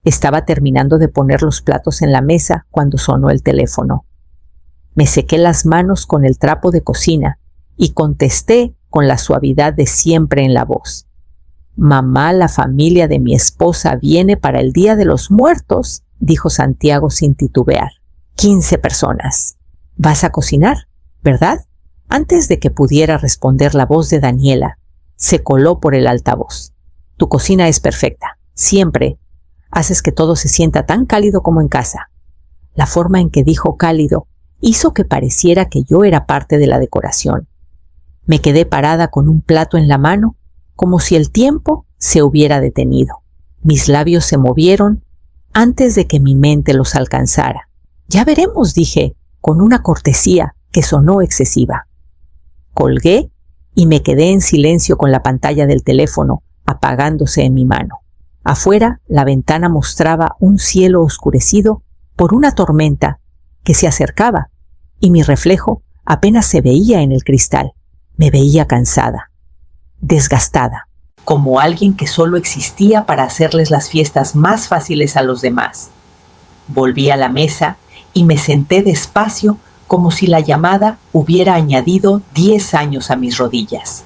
Estaba terminando de poner los platos en la mesa cuando sonó el teléfono. Me sequé las manos con el trapo de cocina y contesté con la suavidad de siempre en la voz. «Mamá, la familia de mi esposa viene para el Día de los Muertos», dijo Santiago sin titubear. 15 personas. «¿Vas a cocinar, verdad?». Antes de que pudiera responder, la voz de Daniela se coló por el altavoz. «Tu cocina es perfecta. Siempre haces que todo se sienta tan cálido como en casa». La forma en que dijo cálido hizo que pareciera que yo era parte de la decoración. Me quedé parada con un plato en la mano, como si el tiempo se hubiera detenido. Mis labios se movieron antes de que mi mente los alcanzara. «Ya veremos», dije, con una cortesía que sonó excesiva. Colgué y me quedé en silencio con la pantalla del teléfono apagándose en mi mano. Afuera, la ventana mostraba un cielo oscurecido por una tormenta que se acercaba, y mi reflejo apenas se veía en el cristal. Me veía cansada, desgastada, como alguien que solo existía para hacerles las fiestas más fáciles a los demás. Volví a la mesa y me senté despacio, como si la llamada hubiera añadido 10 años a mis rodillas.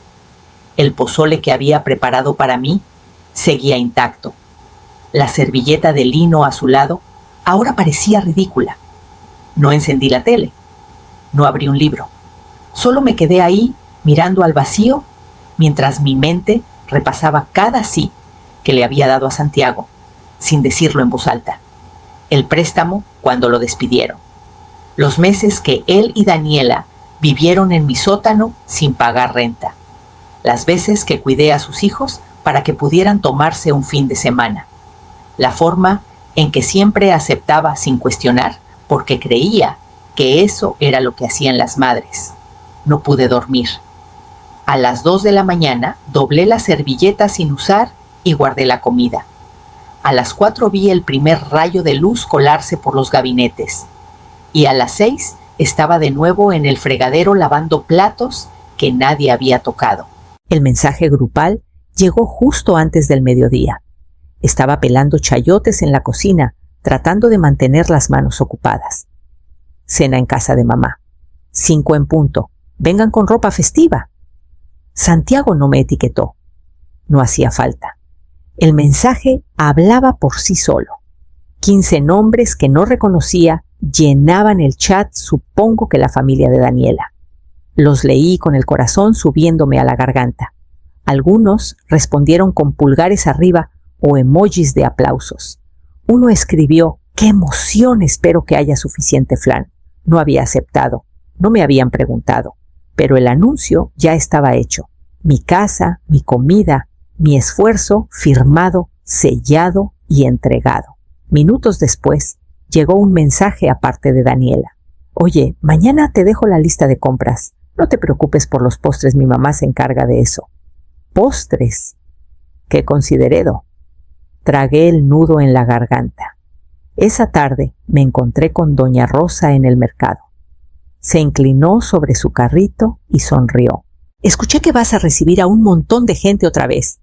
El pozole que había preparado para mí seguía intacto. La servilleta de lino a su lado ahora parecía ridícula. No encendí la tele. No abrí un libro. Solo me quedé ahí mirando al vacío mientras mi mente repasaba cada sí que le había dado a Santiago, sin decirlo en voz alta. El préstamo cuando lo despidieron. Los meses que él y Daniela vivieron en mi sótano sin pagar renta. Las veces que cuidé a sus hijos para que pudieran tomarse un fin de semana. La forma en que siempre aceptaba sin cuestionar, porque creía que eso era lo que hacían las madres. No pude dormir. A las 2 de la mañana doblé la servilleta sin usar y guardé la comida. A las 4 vi el primer rayo de luz colarse por los gabinetes. Y a las 6 estaba de nuevo en el fregadero lavando platos que nadie había tocado. El mensaje grupal llegó justo antes del mediodía. Estaba pelando chayotes en la cocina, tratando de mantener las manos ocupadas. Cena en casa de mamá. 5 en punto. Vengan con ropa festiva. Santiago no me etiquetó. No hacía falta. El mensaje hablaba por sí solo. 15 nombres que no reconocía llenaban el chat, supongo que la familia de Daniela. Los leí con el corazón subiéndome a la garganta. Algunos respondieron con pulgares arriba o emojis de aplausos. Uno escribió: «¡Qué emoción! Espero que haya suficiente flan». No había aceptado, no me habían preguntado, pero el anuncio ya estaba hecho. Mi casa, mi comida, mi esfuerzo firmado, sellado y entregado. Minutos después, llegó un mensaje aparte de Daniela. «Oye, mañana te dejo la lista de compras. No te preocupes por los postres, mi mamá se encarga de eso». «¿Postres? ¡Qué considerado!». Tragué el nudo en la garganta. Esa tarde me encontré con doña Rosa en el mercado. Se inclinó sobre su carrito y sonrió. «Escuché que vas a recibir a un montón de gente otra vez».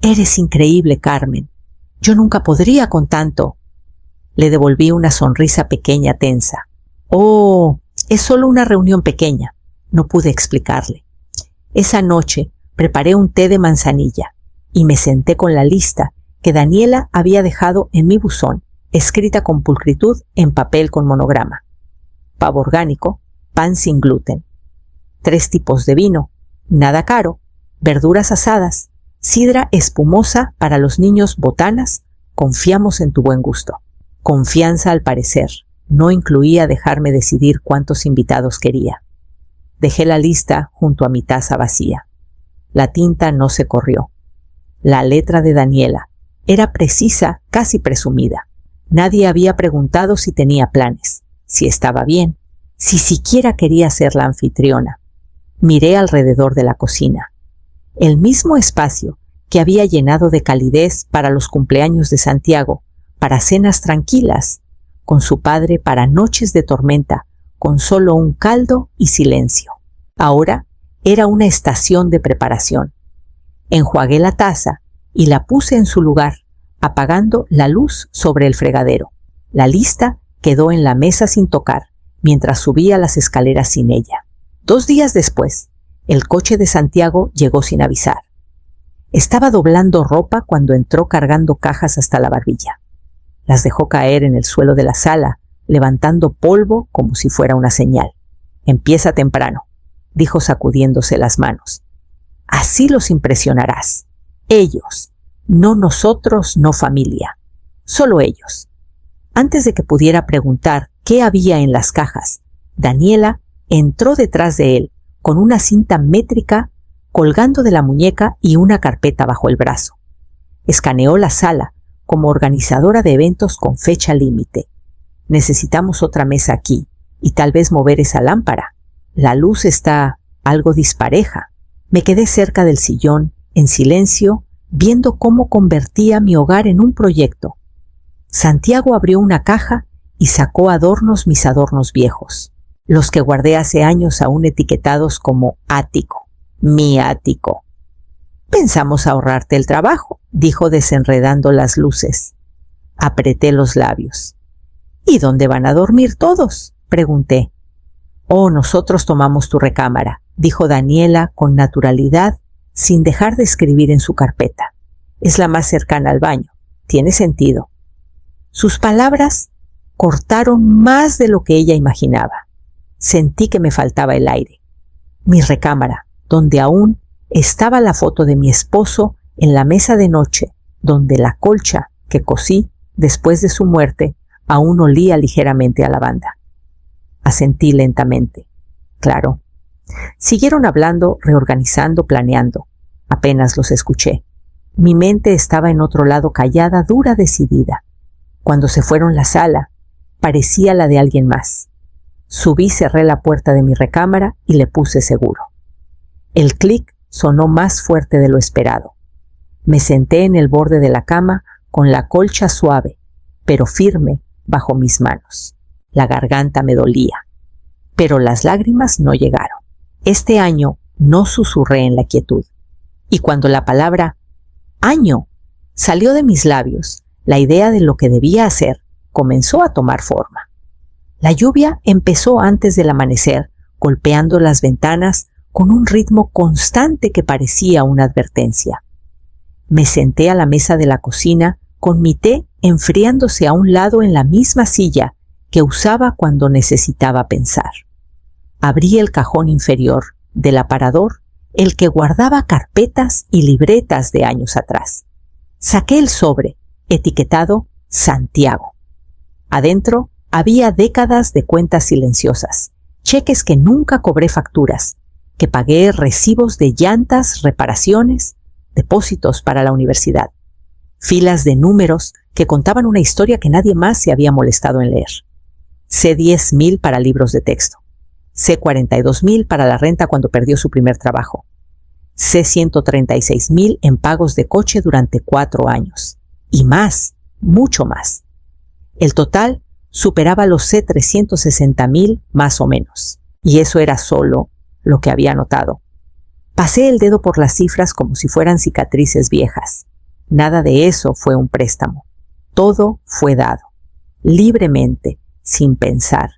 «Eres increíble, Carmen. Yo nunca podría con tanto». Le devolví una sonrisa pequeña tensa. «Oh, es solo una reunión pequeña», no pude explicarle. Esa noche preparé un té de manzanilla y me senté con la lista que Daniela había dejado en mi buzón, escrita con pulcritud en papel con monograma. Pavo orgánico, pan sin gluten. 3 tipos de vino, nada caro, verduras asadas, sidra espumosa para los niños, botanas, confiamos en tu buen gusto. Confianza, al parecer, no incluía dejarme decidir cuántos invitados quería. Dejé la lista junto a mi taza vacía. La tinta no se corrió. La letra de Daniela era precisa, casi presumida. Nadie había preguntado si tenía planes, si estaba bien, si siquiera quería ser la anfitriona. Miré alrededor de la cocina. El mismo espacio que había llenado de calidez para los cumpleaños de Santiago, para cenas tranquilas, con su padre para noches de tormenta, con solo un caldo y silencio. Ahora era una estación de preparación. Enjuagué la taza y la puse en su lugar apagando la luz sobre el fregadero. La lista quedó en la mesa sin tocar, mientras subía las escaleras sin ella. 2 días después, el coche de Santiago llegó sin avisar. Estaba doblando ropa cuando entró cargando cajas hasta la barbilla. Las dejó caer en el suelo de la sala, levantando polvo como si fuera una señal. «Empieza temprano», dijo sacudiéndose las manos. «Así los impresionarás. Ellos, no nosotros, no familia. Solo ellos». Antes de que pudiera preguntar qué había en las cajas, Daniela entró detrás de él con una cinta métrica colgando de la muñeca y una carpeta bajo el brazo. Escaneó la sala como organizadora de eventos con fecha límite. «Necesitamos otra mesa aquí y tal vez mover esa lámpara. La luz está algo dispareja». Me quedé cerca del sillón, en silencio, viendo cómo convertía mi hogar en un proyecto. Santiago abrió una caja y sacó mis adornos viejos, los que guardé hace años aún etiquetados como ático, mi ático. «Pensamos ahorrarte el trabajo», dijo desenredando las luces. Apreté los labios. «¿Y dónde van a dormir todos?», pregunté. «Oh, nosotros tomamos tu recámara», dijo Daniela con naturalidad, sin dejar de escribir en su carpeta. «Es la más cercana al baño. Tiene sentido». Sus palabras cortaron más de lo que ella imaginaba. Sentí que me faltaba el aire. Mi recámara, donde aún estaba la foto de mi esposo en la mesa de noche, donde la colcha que cosí después de su muerte aún olía ligeramente a lavanda. Asentí lentamente. Claro. Siguieron hablando, reorganizando, planeando. Apenas los escuché. Mi mente estaba en otro lado, callada, dura, decidida. Cuando se fueron la sala, parecía la de alguien más. Subí, cerré la puerta de mi recámara y le puse seguro. El clic sonó más fuerte de lo esperado. Me senté en el borde de la cama con la colcha suave, pero firme, bajo mis manos. La garganta me dolía, pero las lágrimas no llegaron. Este año no susurré en la quietud, y cuando la palabra «año» salió de mis labios, la idea de lo que debía hacer comenzó a tomar forma. La lluvia empezó antes del amanecer, golpeando las ventanas con un ritmo constante que parecía una advertencia. Me senté a la mesa de la cocina con mi té enfriándose a un lado en la misma silla que usaba cuando necesitaba pensar. Abrí el cajón inferior del aparador, el que guardaba carpetas y libretas de años atrás. Saqué el sobre, etiquetado Santiago. Adentro había décadas de cuentas silenciosas, cheques que nunca cobré facturas, que pagué recibos de llantas, reparaciones, depósitos para la universidad, filas de números que contaban una historia que nadie más se había molestado en leer. C$10,000 para libros de texto, C$42,000 para la renta cuando perdió su primer trabajo, C$136,000 en pagos de coche durante 4 años, y más, mucho más. El total superaba los C$360,000 más o menos, y eso era solo lo que había anotado. Pasé el dedo por las cifras como si fueran cicatrices viejas. Nada de eso fue un préstamo. Todo fue dado, libremente, sin pensar.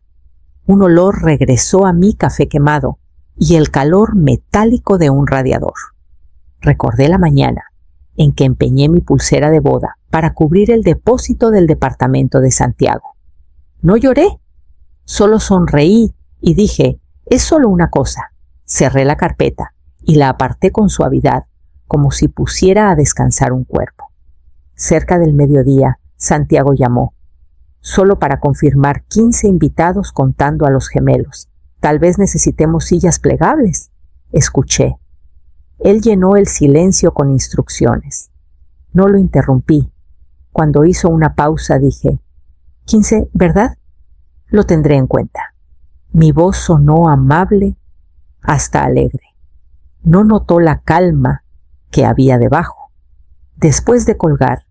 Un olor regresó a mi café quemado y el calor metálico de un radiador. Recordé la mañana en que empeñé mi pulsera de boda para cubrir el depósito del departamento de Santiago. No lloré, solo sonreí y dije, es solo una cosa. Cerré la carpeta y la aparté con suavidad, como si pusiera a descansar un cuerpo. Cerca del mediodía, Santiago llamó, solo para confirmar 15 invitados contando a los gemelos. Tal vez necesitemos sillas plegables. Escuché. Él llenó el silencio con instrucciones. No lo interrumpí. Cuando hizo una pausa dije, 15, ¿verdad? Lo tendré en cuenta. Mi voz sonó amable hasta alegre. No notó la calma que había debajo. Después de colgar,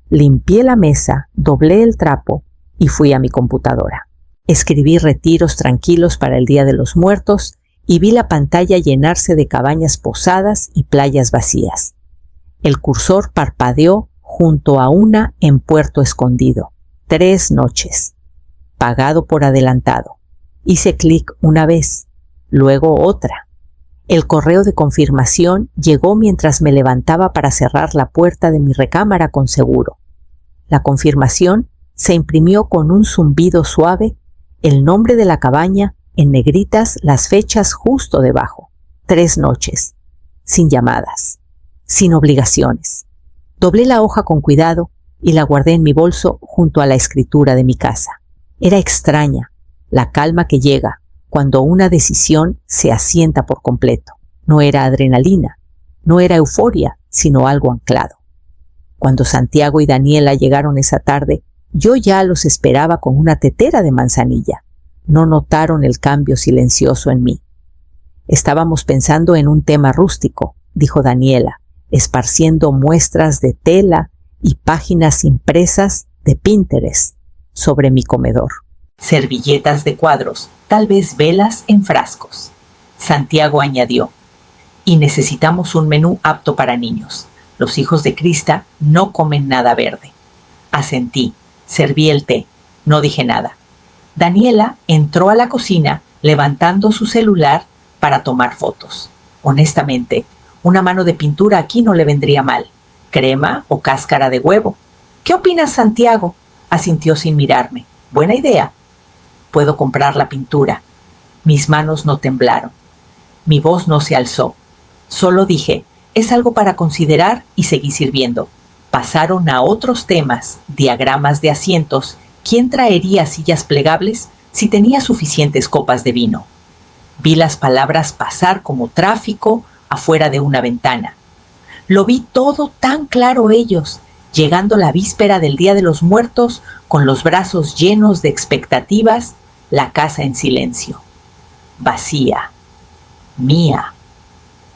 limpié la mesa, doblé el trapo y fui a mi computadora. Escribí retiros tranquilos para el Día de los Muertos y vi la pantalla llenarse de cabañas posadas y playas vacías. El cursor parpadeó junto a una en Puerto Escondido. 3 noches. Pagado por adelantado. Hice clic una vez, luego otra. El correo de confirmación llegó mientras me levantaba para cerrar la puerta de mi recámara con seguro. La confirmación se imprimió con un zumbido suave, el nombre de la cabaña, en negritas las fechas justo debajo. 3 noches, sin llamadas, sin obligaciones. Doblé la hoja con cuidado y la guardé en mi bolso junto a la escritura de mi casa. Era extraña la calma que llega cuando una decisión se asienta por completo. No era adrenalina, no era euforia, sino algo anclado. Cuando Santiago y Daniela llegaron esa tarde, yo ya los esperaba con una tetera de manzanilla. No notaron el cambio silencioso en mí. Estábamos pensando en un tema rústico, dijo Daniela, esparciendo muestras de tela y páginas impresas de Pinterest sobre mi comedor. Servilletas de cuadros, tal vez velas en frascos. Santiago añadió, y necesitamos un menú apto para niños. Los hijos de Krista no comen nada verde. Asentí, serví el té, no dije nada. Daniela entró a la cocina levantando su celular para tomar fotos. Honestamente, una mano de pintura aquí no le vendría mal. Crema o cáscara de huevo. ¿Qué opinas, Santiago? Asintió sin mirarme. Buena idea. Puedo comprar la pintura. Mis manos no temblaron. Mi voz no se alzó. Solo dije, es algo para considerar y seguí sirviendo. Pasaron a otros temas, diagramas de asientos. ¿Quién traería sillas plegables si tenía suficientes copas de vino? Vi las palabras pasar como tráfico afuera de una ventana. Lo vi todo tan claro ellos, llegando la víspera del Día de los Muertos con los brazos llenos de expectativas, la casa en silencio. Vacía. Mía.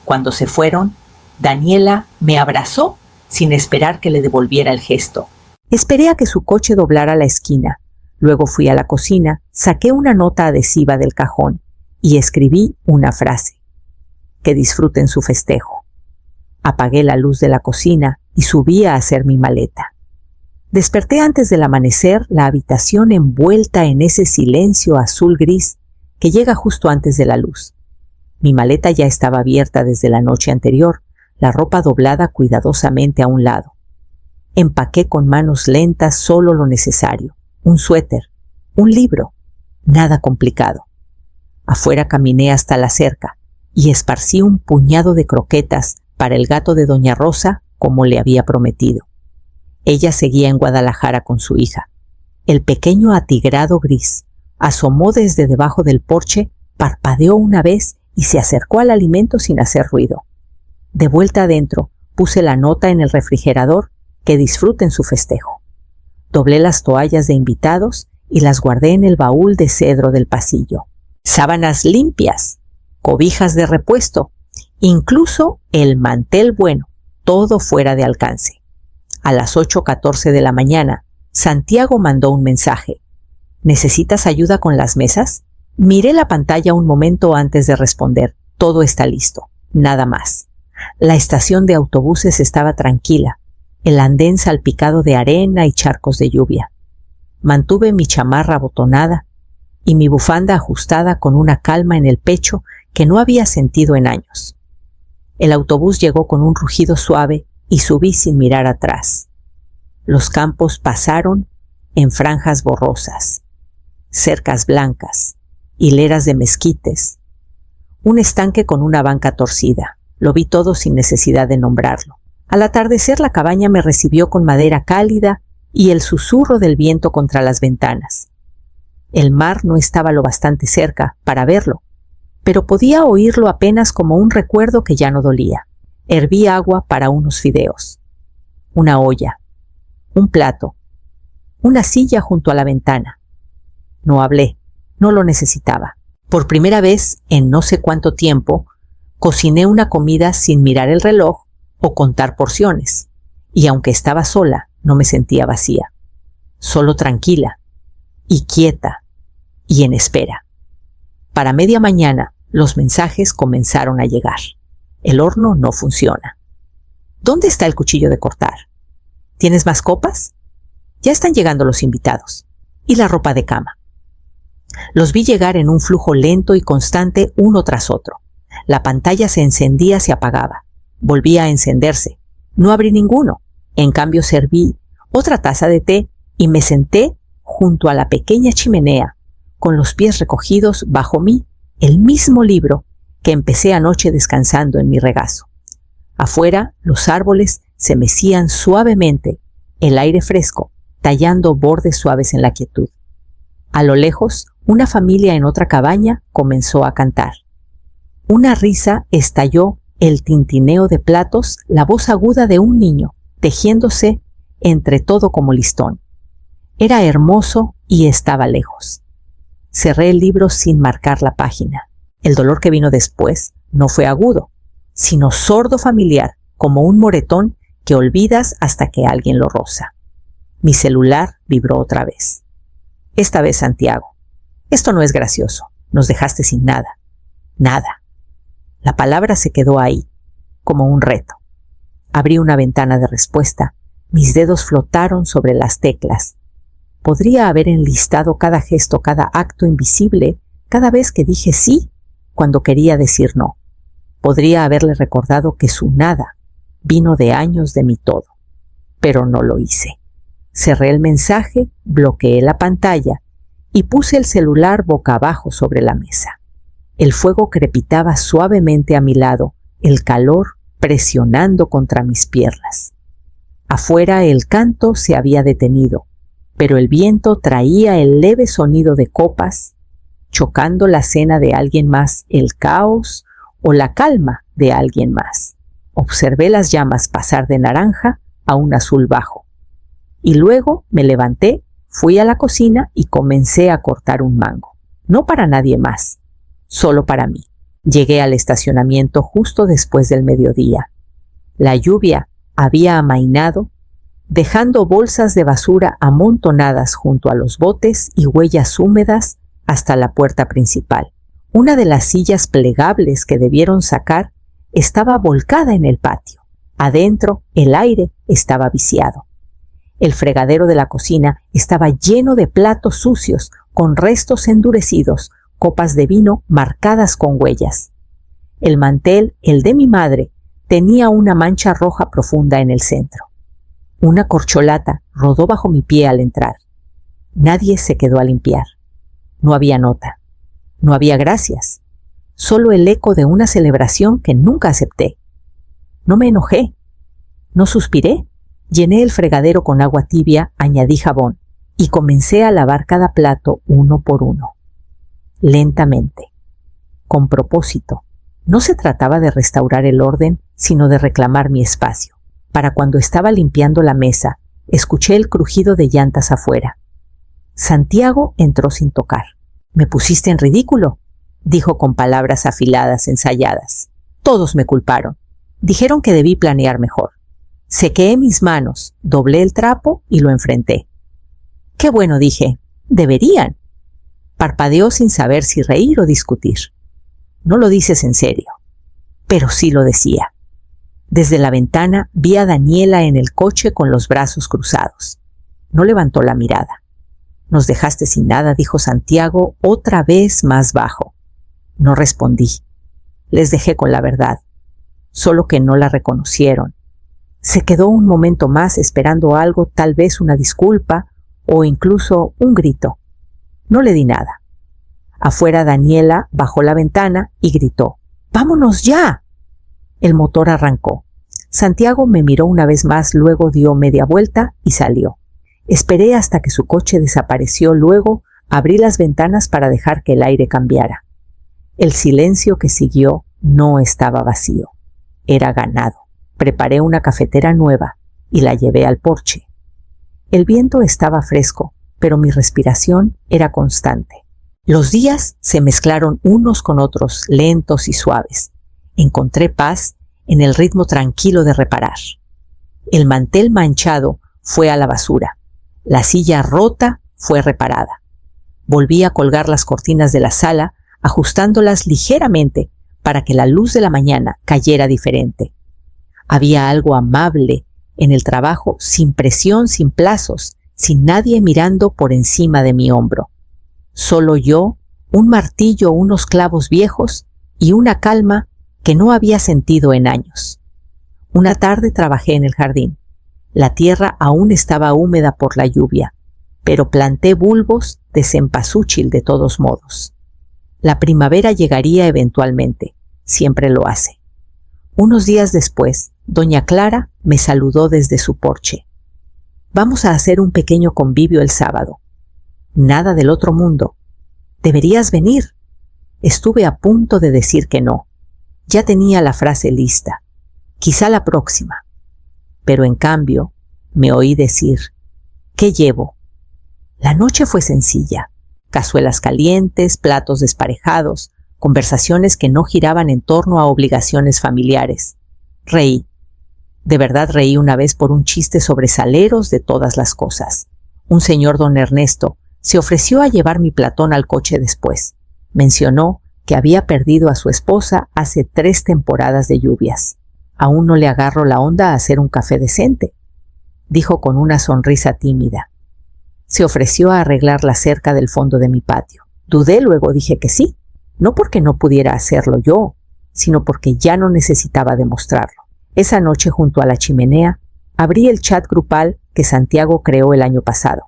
Cuando se fueron, Daniela me abrazó sin esperar que le devolviera el gesto. Esperé a que su coche doblara la esquina. Luego fui a la cocina, saqué una nota adhesiva del cajón y escribí una frase. Que disfruten su festejo. Apagué la luz de la cocina y subí a hacer mi maleta. Desperté antes del amanecer, la habitación envuelta en ese silencio azul-gris que llega justo antes de la luz. Mi maleta ya estaba abierta desde la noche anterior, la ropa doblada cuidadosamente a un lado. Empaqué con manos lentas solo lo necesario, un suéter, un libro, nada complicado. Afuera caminé hasta la cerca y esparcí un puñado de croquetas para el gato de Doña Rosa como le había prometido. Ella seguía en Guadalajara con su hija. El pequeño atigrado gris asomó desde debajo del porche, parpadeó una vez y se acercó al alimento sin hacer ruido. De vuelta adentro, puse la nota en el refrigerador, que disfruten su festejo. Doblé las toallas de invitados y las guardé en el baúl de cedro del pasillo. Sábanas limpias, cobijas de repuesto, incluso el mantel bueno, todo fuera de alcance. A las 8:14 de la mañana, Santiago mandó un mensaje. ¿Necesitas ayuda con las mesas? Miré la pantalla un momento antes de responder. Todo está listo, nada más. La estación de autobuses estaba tranquila, el andén salpicado de arena y charcos de lluvia. Mantuve mi chamarra abotonada y mi bufanda ajustada con una calma en el pecho que no había sentido en años. El autobús llegó con un rugido suave y subí sin mirar atrás. Los campos pasaron en franjas borrosas, cercas blancas, hileras de mezquites, un estanque con una banca torcida. Lo vi todo sin necesidad de nombrarlo. Al atardecer la cabaña me recibió con madera cálida y el susurro del viento contra las ventanas. El mar no estaba lo bastante cerca para verlo, pero podía oírlo apenas como un recuerdo que ya no dolía. Herví agua para unos fideos, una olla, un plato, una silla junto a la ventana. No hablé, no lo necesitaba. Por primera vez en no sé cuánto tiempo, cociné una comida sin mirar el reloj o contar porciones, y aunque estaba sola, no me sentía vacía, solo tranquila y quieta y en espera. Para media mañana, los mensajes comenzaron a llegar. El horno no funciona. ¿Dónde está el cuchillo de cortar? ¿Tienes más copas? Ya están llegando los invitados. Y la ropa de cama. Los vi llegar en un flujo lento y constante uno tras otro. La pantalla se encendía, se apagaba. Volvía a encenderse. No abrí ninguno. En cambio serví otra taza de té y me senté junto a la pequeña chimenea, con los pies recogidos bajo mí, el mismo libro que empecé anoche descansando en mi regazo. Afuera, los árboles se mecían suavemente, el aire fresco, tallando bordes suaves en la quietud. A lo lejos, una familia en otra cabaña comenzó a cantar. Una risa estalló, el tintineo de platos, la voz aguda de un niño, tejiéndose entre todo como listón. Era hermoso y estaba lejos. Cerré el libro sin marcar la página. El dolor que vino después no fue agudo, sino sordo familiar, como un moretón que olvidas hasta que alguien lo roza. Mi celular vibró otra vez. Esta vez Santiago. Esto no es gracioso. Nos dejaste sin nada. Nada. La palabra se quedó ahí, como un reto. Abrí una ventana de respuesta. Mis dedos flotaron sobre las teclas. Podría haber enlistado cada gesto, cada acto invisible, cada vez que dije sí, cuando quería decir no. Podría haberle recordado que su nada vino de años de mi todo. Pero no lo hice. Cerré el mensaje, bloqueé la pantalla y puse el celular boca abajo sobre la mesa. El fuego crepitaba suavemente a mi lado, el calor presionando contra mis piernas. Afuera el canto se había detenido, pero el viento traía el leve sonido de copas, chocando la cena de alguien más, el caos o la calma de alguien más. Observé las llamas pasar de naranja a un azul bajo. Y luego me levanté, fui a la cocina y comencé a cortar un mango. No para nadie más, solo para mí. Llegué al estacionamiento justo después del mediodía. La lluvia había amainado, dejando bolsas de basura amontonadas junto a los botes y huellas húmedas hasta la puerta principal. Una de las sillas plegables que debieron sacar estaba volcada en el patio. Adentro, el aire estaba viciado. El fregadero de la cocina estaba lleno de platos sucios, con restos endurecidos, copas de vino marcadas con huellas. El mantel, el de mi madre, tenía una mancha roja profunda en el centro. Una corcholata rodó bajo mi pie al entrar. Nadie se quedó a limpiar. No había nota. No había gracias. Solo el eco de una celebración que nunca acepté. No me enojé. No suspiré. Llené el fregadero con agua tibia, añadí jabón y comencé a lavar cada plato uno por uno. Lentamente. Con propósito. No se trataba de restaurar el orden, sino de reclamar mi espacio. Para cuando estaba limpiando la mesa, escuché el crujido de llantas afuera. Santiago entró sin tocar. «Me pusiste en ridículo», dijo con palabras afiladas, ensayadas. Todos me culparon. Dijeron que debí planear mejor. Sequé mis manos, doblé el trapo y lo enfrenté. «Qué bueno», dije. «Deberían». Parpadeó sin saber si reír o discutir. «No lo dices en serio». Pero sí lo decía. Desde la ventana vi a Daniela en el coche con los brazos cruzados. No levantó la mirada. «Nos dejaste sin nada», dijo Santiago otra vez más bajo. No respondí. Les dejé con la verdad, solo que no la reconocieron. Se quedó un momento más esperando algo, tal vez una disculpa o incluso un grito. No le di nada. Afuera Daniela bajó la ventana y gritó: «¡Vámonos ya!». El motor arrancó. Santiago me miró una vez más, luego dio media vuelta y salió. Esperé hasta que su coche desapareció, luego abrí las ventanas para dejar que el aire cambiara. El silencio que siguió no estaba vacío, era ganado. Preparé una cafetera nueva y la llevé al porche. El viento estaba fresco, pero mi respiración era constante. Los días se mezclaron unos con otros, lentos y suaves. Encontré paz en el ritmo tranquilo de reparar. El mantel manchado fue a la basura. La silla rota fue reparada. Volví a colgar las cortinas de la sala, ajustándolas ligeramente para que la luz de la mañana cayera diferente. Había algo amable en el trabajo, sin presión, sin plazos, sin nadie mirando por encima de mi hombro. Solo yo, un martillo, unos clavos viejos y una calma que no había sentido en años. Una tarde trabajé en el jardín. La tierra aún estaba húmeda por la lluvia, pero planté bulbos de cempasúchil de todos modos. La primavera llegaría eventualmente, siempre lo hace. Unos días después, doña Clara me saludó desde su porche. Vamos a hacer un pequeño convivio el sábado. Nada del otro mundo. Deberías venir. Estuve a punto de decir que no. Ya tenía la frase lista. Quizá la próxima. Pero en cambio, me oí decir, ¿qué llevo? La noche fue sencilla. Cazuelas calientes, platos desparejados, conversaciones que no giraban en torno a obligaciones familiares. Reí. De verdad reí una vez por un chiste sobre saleros de todas las cosas. Un señor don Ernesto se ofreció a llevar mi platón al coche después. Mencionó que había perdido a su esposa hace 3 temporadas de lluvias. Aún no le agarro la onda a hacer un café decente, dijo con una sonrisa tímida. Se ofreció a arreglar la cerca del fondo de mi patio. Dudé, luego dije que sí, no porque no pudiera hacerlo yo, sino porque ya no necesitaba demostrarlo. Esa noche, junto a la chimenea, abrí el chat grupal que Santiago creó el año pasado.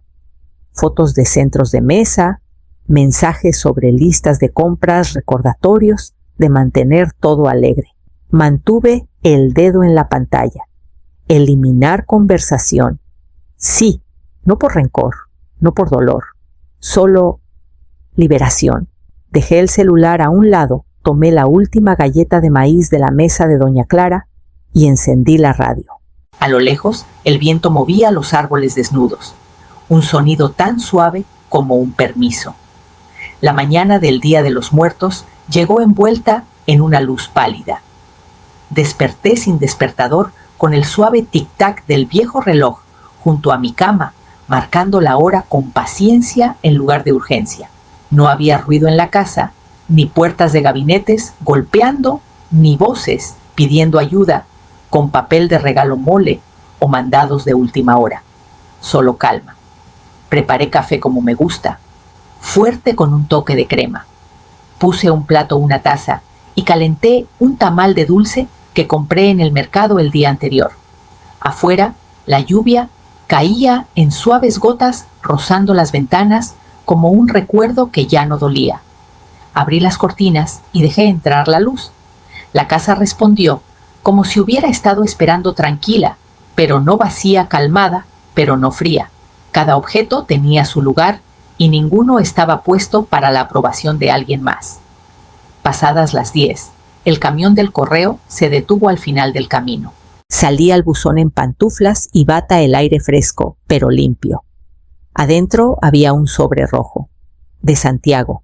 Fotos de centros de mesa, mensajes sobre listas de compras, recordatorios de mantener todo alegre. Mantuve el dedo en la pantalla. Eliminar conversación. Sí, no por rencor, no por dolor, solo liberación. Dejé el celular a un lado, tomé la última galleta de maíz de la mesa de doña Clara y encendí la radio. A lo lejos, el viento movía los árboles desnudos. Un sonido tan suave como un permiso. La mañana del Día de los Muertos llegó envuelta en una luz pálida. Desperté sin despertador con el suave tic-tac del viejo reloj junto a mi cama, marcando la hora con paciencia en lugar de urgencia. No había ruido en la casa, ni puertas de gabinetes golpeando, ni voces pidiendo ayuda con papel de regalo mole o mandados de última hora. Solo calma. Preparé café como me gusta, fuerte con un toque de crema. Puse un plato, una taza, y calenté un tamal de dulce que compré en el mercado el día anterior. Afuera, la lluvia caía en suaves gotas rozando las ventanas como un recuerdo que ya no dolía. Abrí las cortinas y dejé entrar la luz. La casa respondió como si hubiera estado esperando tranquila, pero no vacía, calmada, pero no fría. Cada objeto tenía su lugar y ninguno estaba puesto para la aprobación de alguien más. Pasadas las 10, el camión del correo se detuvo al final del camino. Salí al buzón en pantuflas y bata el aire fresco, pero limpio. Adentro había un sobre rojo. De Santiago.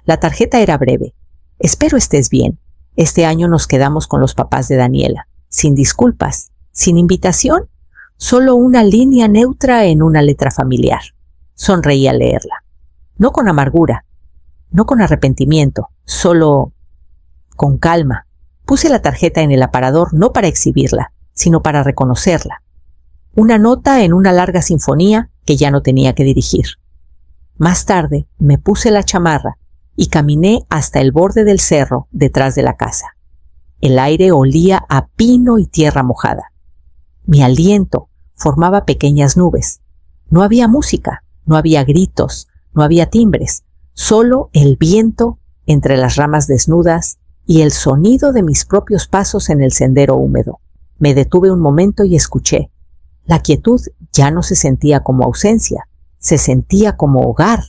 La tarjeta era breve. Espero estés bien. Este año nos quedamos con los papás de Daniela. Sin disculpas, sin invitación, solo una línea neutra en una letra familiar. Sonreí al leerla. No con amargura, no con arrepentimiento, solo con calma. Puse la tarjeta en el aparador no para exhibirla, sino para reconocerla. Una nota en una larga sinfonía que ya no tenía que dirigir. Más tarde me puse la chamarra y caminé hasta el borde del cerro detrás de la casa. El aire olía a pino y tierra mojada. Mi aliento formaba pequeñas nubes. No había música, no había gritos, no había timbres, solo el viento entre las ramas desnudas y el sonido de mis propios pasos en el sendero húmedo. Me detuve un momento y escuché. La quietud ya no se sentía como ausencia, se sentía como hogar.